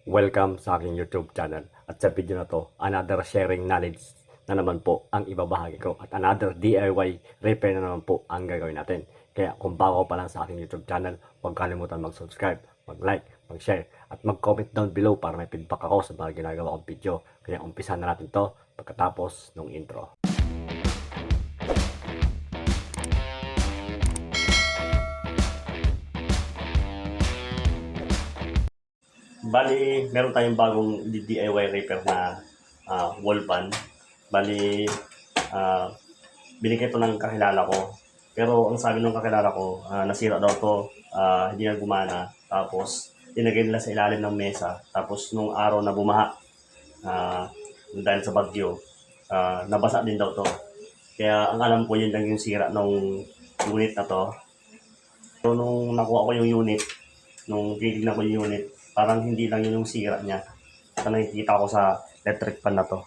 Welcome sa aking YouTube channel. At sa video na to, another sharing knowledge na naman po ang ibabahagi ko. At another DIY repair na naman po ang gagawin natin. Kaya kung bago pa lang sa aking YouTube channel, huwag kalimutan mag-subscribe, mag-like, mag-share, at mag-comment down below para may feedback ako sa mga ginagawa kong video. Kaya umpisa na natin to pagkatapos ng intro. Bali, meron tayong bagong DIY repair na wall pan. Bali, binigay ito ng kakilala ko. Pero ang sabi ng kakilala ko, nasira daw to, hindi na gumana. Tapos, tinagay nila sa ilalim ng mesa. Tapos, nung araw na bumaha, dahil sa bagyo, nabasa din daw to. Kaya, ang alam ko, yun lang yung sira ng unit na to. So, nung nakuha ko yung unit, nung titignan ko yung unit, parang hindi lang yun yung sira niya. Ito nakikita ko sa electric pan na to.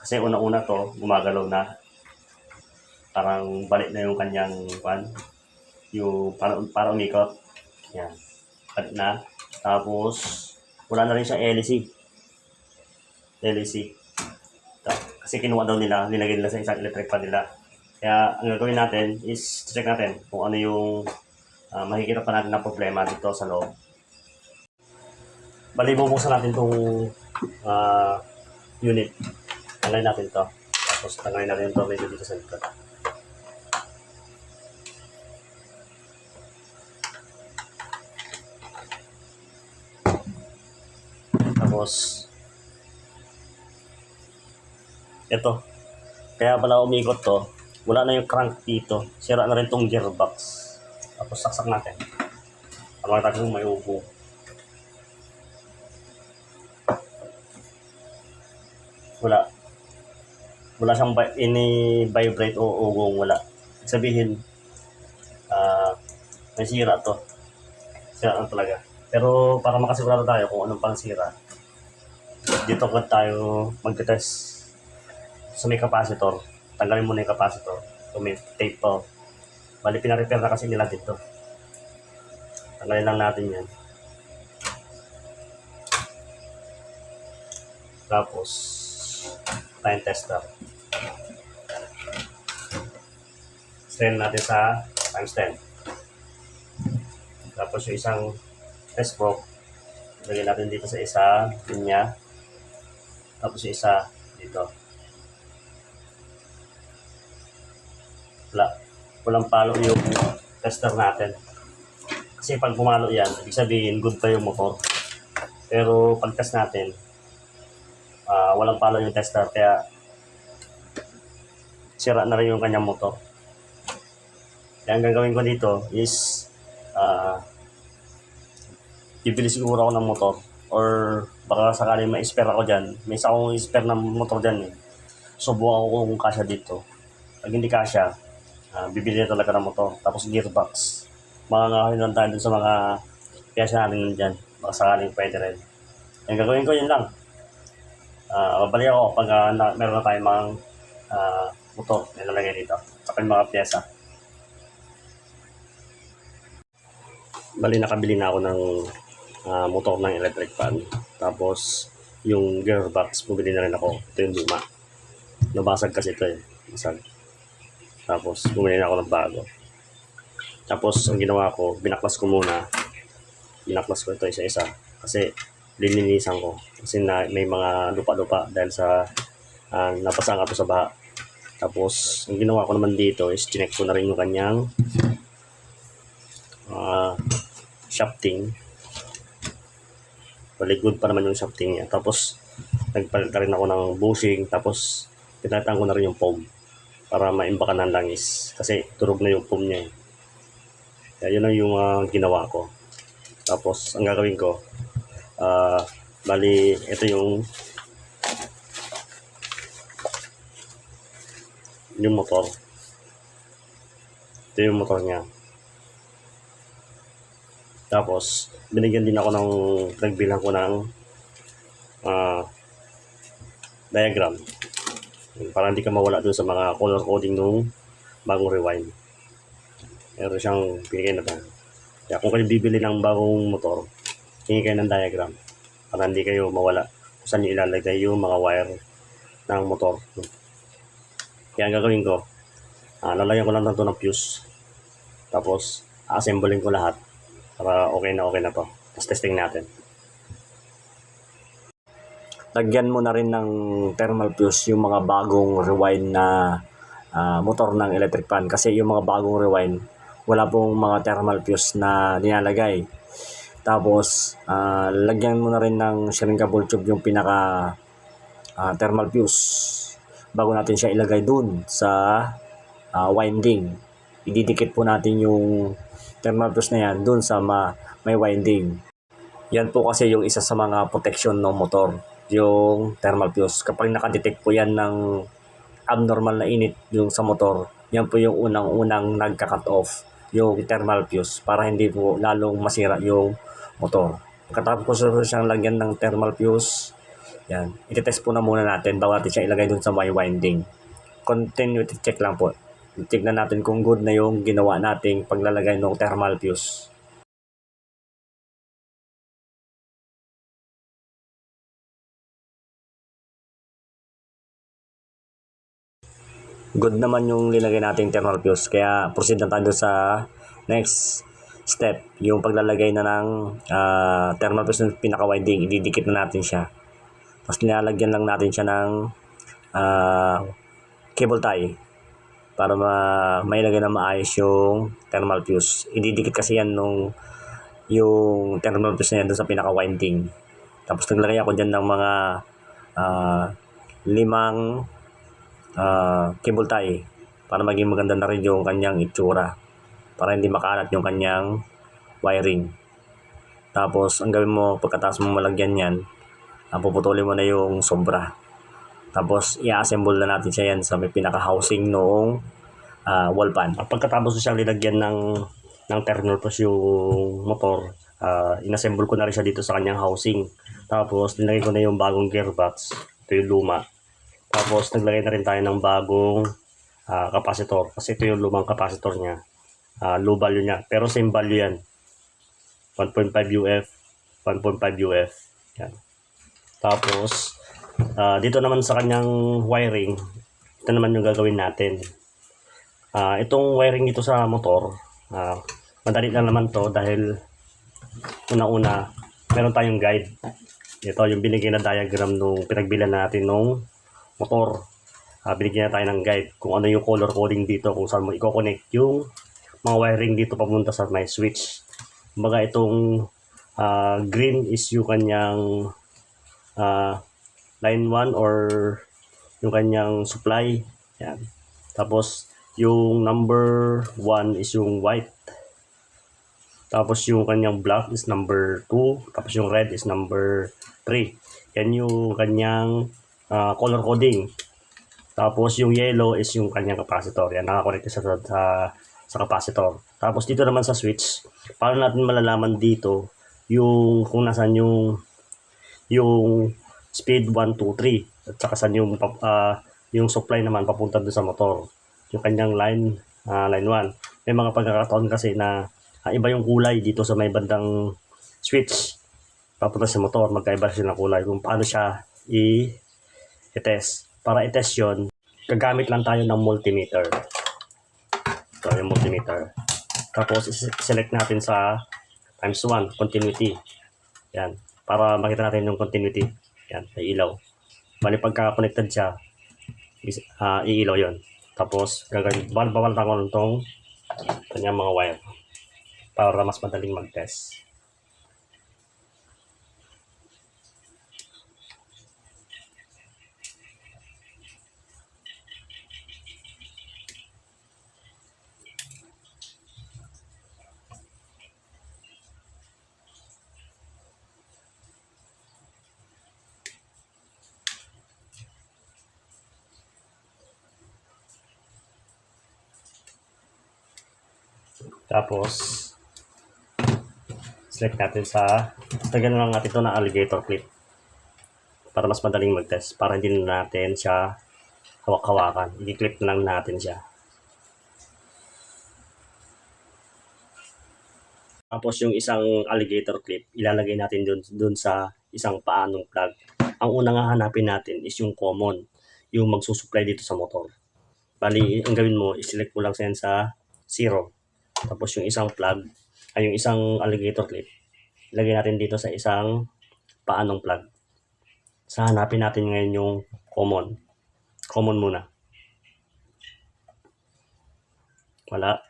Kasi una-una to, gumagalaw na. Parang balik na yung kanyang pan. Yung para umikot. Yan. Balik na. Tapos, wala na rin siya LEC. LEC. Kasi kinuha daw nila, nilagay nila sa isang electric pan nila. Kaya ang gagawin natin is check natin kung ano yung makikita pa natin na problema dito sa loob. Bali, bubuksan natin itong unit. Tanggalin natin ito. Tapos tanggalin natin ito medyo dito sa likod. Tapos, ito. Kaya pala umikot to. Wala na yung crank dito. Sira na rin itong gearbox. Tapos saksak natin. Tama natin kung may upo. Wala siyang ini-vibrate o ugong, wala. Sabihin, may sira to. Sira na talaga. Pero para makasigurado tayo kung anong pang sira, dito agad tayo mag-test sa may capacitor. Tanggalin muna yung capacitor. So may tape to. Bali, pina-repair na kasi nila dito. Tanggalin lang natin yan. Tapos, time tester. Strain natin sa times 10. Tapos yung isang test probe, lagyan natin dito sa isa, linya. Tapos yung isa dito. Walang palo yung tester natin. Kasi pag pumalo yan, ibig sabihin good pa yung motor. Pero pag test natin, walang palo yung tester, kaya sira na rin yung kanyang motor. Kaya ang gagawin ko dito is bibili siguro ako ng motor, or baka sakaling ma-spare ako dyan. May isa akong spare na motor dyan eh. Subukan ko kung kasya dito. Pag hindi kasya, bibili na talaga ng motor. Tapos gearbox. Makangahon lang tayo dun sa mga piyesa natin dyan. Baka sakaling pwede rin. Ang gagawin ko yun lang. Babalik ako pag meron na tayong mga motor na ilalagay dito. Saka yung mga piyesa. Bali, nakabili na ako ng motor ng electric fan. Tapos, yung gearbox, bumili na rin ako. Ito yung luma. Nabasag kasi ito eh. Basag. Tapos, bumili na ako ng bago. Tapos, ang ginawa ko, binaklas ko muna. Binaklas ko ito isa-isa. Kasi, lininisan ko. Kasi may mga lupa-lupa dahil sa napasa nga ito sa baha. Tapos, ang ginawa ko naman dito is chinek ko na rin yung kanyang shafting. Bali, good pa naman yung shafting niya. Tapos, nagpalit rin ako ng bushing. Tapos, pinalitan ko na rin yung foam para maimbakan ng langis. Kasi, turog na yung foam niya. Kaya, yun lang yung ginawa ko. Tapos, ang gagawin ko, bali, ito yung motor. Ito yung motor niya. Tapos, binigyan din ako ng, nagbilang ko ng diagram. Para hindi ka mawala dun sa mga color coding nung bagong rewind. Meron siyang pinigay na ba. Kaya kung kayo bibili ng bagong motor, hingi kayo ng diagram. para hindi kayo mawala kung saan nyo ilalagay yung mga wire ng motor. Kaya ang gagawin ko, lalagyan ko lang na ito ng fuse. Tapos, assemblein ko lahat para okay na to. Tapos testing natin. Lagyan mo na rin ng thermal fuse yung mga bagong rewind na motor ng electric fan. Kasi yung mga bagong rewind, wala pong mga thermal fuse na nilalagay. Tapos, lagyan mo na rin ng shrinkable tube yung pinaka thermal fuse bago natin siya ilagay dun sa winding. Ididikit po natin yung thermal fuse na yan dun sa may winding. Yan po kasi yung isa sa mga protection ng motor, yung thermal fuse. Kapag nakadetect po yan ng abnormal na init yung sa motor, yan po yung unang-unang nagka-cut off yung thermal fuse para hindi po lalong masira yung motor. Pagkatapos po siyang lagyan ng thermal fuse, yan, ititest po na muna natin bago natin siya ilagay dun sa may winding. Continuity check lang po. Tignan natin kung good na yung ginawa nating paglalagay ng thermal fuse. Good naman yung nilagay nating thermal fuse, kaya proceed na tayo sa next step, yung paglalagay na ng thermal fuse ng pinaka-winding. Ididikit na natin siya. Tapos nilalagyan lang natin siya ng cable tie para mailagay na maayos yung thermal fuse. Ididikit kasi yan yung thermal fuse na yan doon sa pinaka-winding. Tapos naglagay ako dyan ng mga 5 cable tie para maging maganda na rin yung kanyang itsura, para hindi makalat yung kanyang wiring. Tapos ang gawin mo pagkatapos mo malagyan yan, puputulin mo na yung sobra. Tapos i-assemble na natin siya yan sa may pinaka-housing noong wall pan. Pagkatapos ko siyang linagyan ng thermal fuse yung motor, inassemble ko na rin siya dito sa kanyang housing. Tapos nilagay ko na yung bagong gearbox, ito yung luma. Tapos naglagay na rin tayo ng bagong capacitor, kasi ito yung lumang capacitor niya. Low value niya, pero same value yan. 1.5 UF, 1.5 UF. Yan. Tapos, dito naman sa kanyang wiring, ito naman yung gagawin natin. Itong wiring dito sa motor, madali lang naman to dahil una-una, meron tayong guide. Ito yung binigay na diagram nung pinagbilan natin nung motor. Binigyan na tayo ng guide kung ano yung color coding dito, kung saan mo i-connect yung mga wiring dito papunta sa may switch. Kumbaga itong green is yung kanyang line 1 or yung kanyang supply. Yan. Tapos yung number 1 is yung white. Tapos yung kanyang black is number 2. Tapos yung red is number 3. Yan yung kanyang color coding. Tapos yung yellow is yung kanyang capacitor. Yan, nakakonect sa capacitor. Tapos dito naman sa switch, paano natin malalaman dito yung kung nasaan yung speed 1, 2, 3 at saka saan yung supply naman papunta doon sa motor. Yung kanyang line 1. May mga pagkakataon kasi na iba yung kulay dito sa may bandang switch papunta sa motor, magkaiba sila ng kulay. Kung paano siya i-test. Para i-test yun, gagamit lang tayo ng multimeter. Ito yung multimeter. Tapos select natin sa times 1, continuity. Yan. Para makita natin yung continuity. Yan, may ilaw. Bali pagka-connected siya, iilaw yon. Tapos gagawin, babalatan ko lang itong kanyang mga wire para mas madaling mag-test. Tapos, select natin lagyan lang natin ito ng alligator clip para mas madaling mag-test, para hindi na natin siya hawak-hawakan. I-clip na lang natin siya. Tapos yung isang alligator clip, ilalagay natin dun sa isang paanong plug. Ang unang hahanapin natin is yung common, yung magsusupply dito sa motor. Bali, ang gawin mo, i-select mo lang yan sa 0. Tapos yung isang plug, ay yung isang alligator clip, ilagay natin dito sa isang paanong plug. So, hanapin natin ngayon yung common. Common muna. Wala.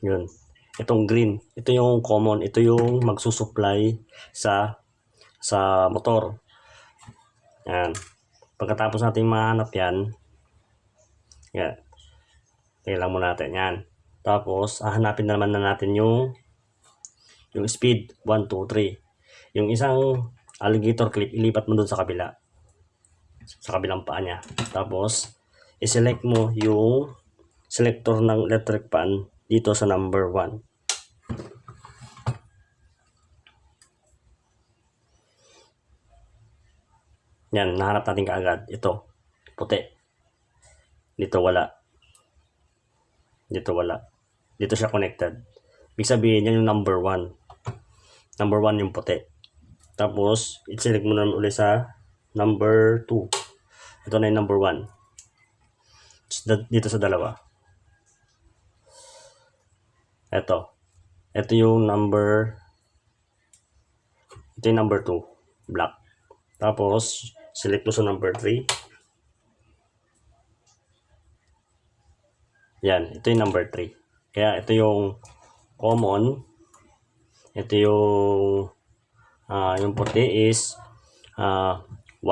Yun. Itong green, ito yung common, ito yung magsusupply sa motor. Yan. Pagkatapos natin mahanap yan, kailangan mo natin yan. Tapos, hahanapin naman na natin yung speed 1, 2, 3. Yung isang alligator clip, ilipat mo dun sa kabila. Sa kabilang paa niya. Tapos, i-select mo yung selector ng electric fan dito sa number 1. Yan, nahanap natin kaagad. Ito, puti. Dito wala. Dito siya connected. Ibig sabihin, yan yung number 1. Number 1 yung puti. Tapos, i-select mo naman ulit sa number 2. Ito na yung number 1. Dito sa dalawa. Ito yung number 2, black. Tapos, select mo sa number 3. Yan, ito yung number 3. Kaya ito yung common. Ito yung puti is 1,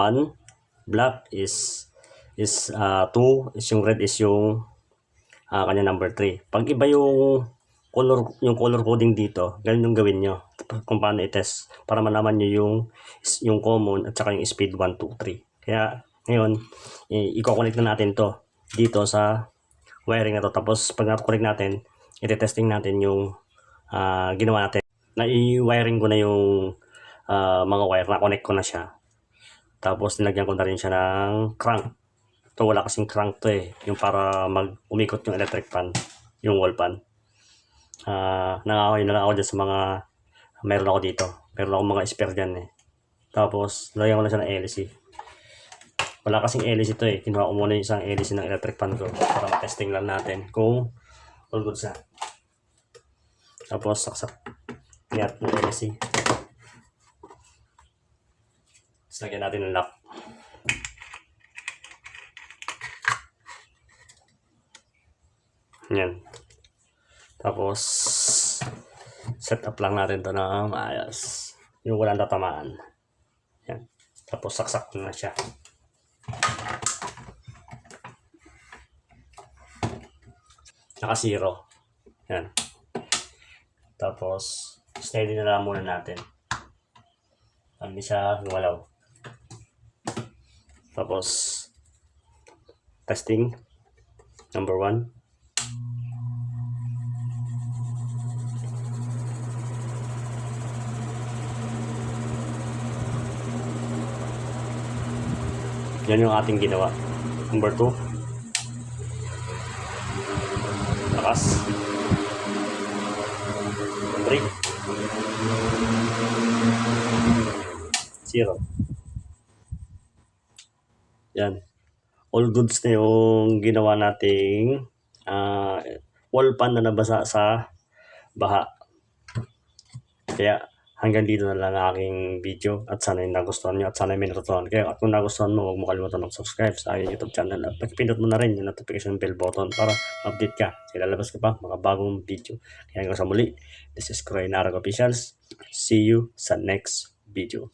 black is 2, is yung red is yung kanya number 3. Pag iba yung color coding dito, ganun yung gawin nyo kung paano i-test para malaman nyo yung common at saka yung speed 1, 2, 3. Kaya ngayon, i-connect na natin to dito sa wiring na to. Tapos pag na-connect natin, i-testing natin yung ginawa natin. Na-i-wiring ko na yung mga wire, na-connect ko na siya. Tapos nilagyan ko na rin siya ng crank. Ito wala kasing crank to yung para umikot yung electric fan, yung wall fan. Nangahoy na lang ako dyan sa mga meron ako dito. Meron ako mga spare dyan Tapos lagyan ko na siya ng LC. Wala kasing LC to Kinuha ko muna yung isang LC ng electric fan ko para matesting lang natin kung all good sa. Tapos saksak niat ng LC. Tapos lagyan natin ng lock. Yan. Tapos set up lang natin to na maayos. Yung walang tatamaan. Yan. Tapos saksak na siya. Naka 0. Yan. Tapos steady na lang muna natin. Hindi siya gumalaw. Tapos testing number 1. Yan yung ating ginawa. Number 2. Lakas. Number 3. 0. Yan. All goods na yung ginawa nating wall pan na nabasa sa baha. Kaya hanggang dito na lang ang aking video at sana yung nagustuhan nyo at sana may natutunan kayo. At kung nagustuhan mo, huwag mo kalimutan mag-subscribe sa aking YouTube channel at pindot mo na rin yung notification bell button para update ka. Kaya lalabas ka pa mga bagong video. Kaya hanggang sa muli, this is Croy Narag Officials. See you sa next video.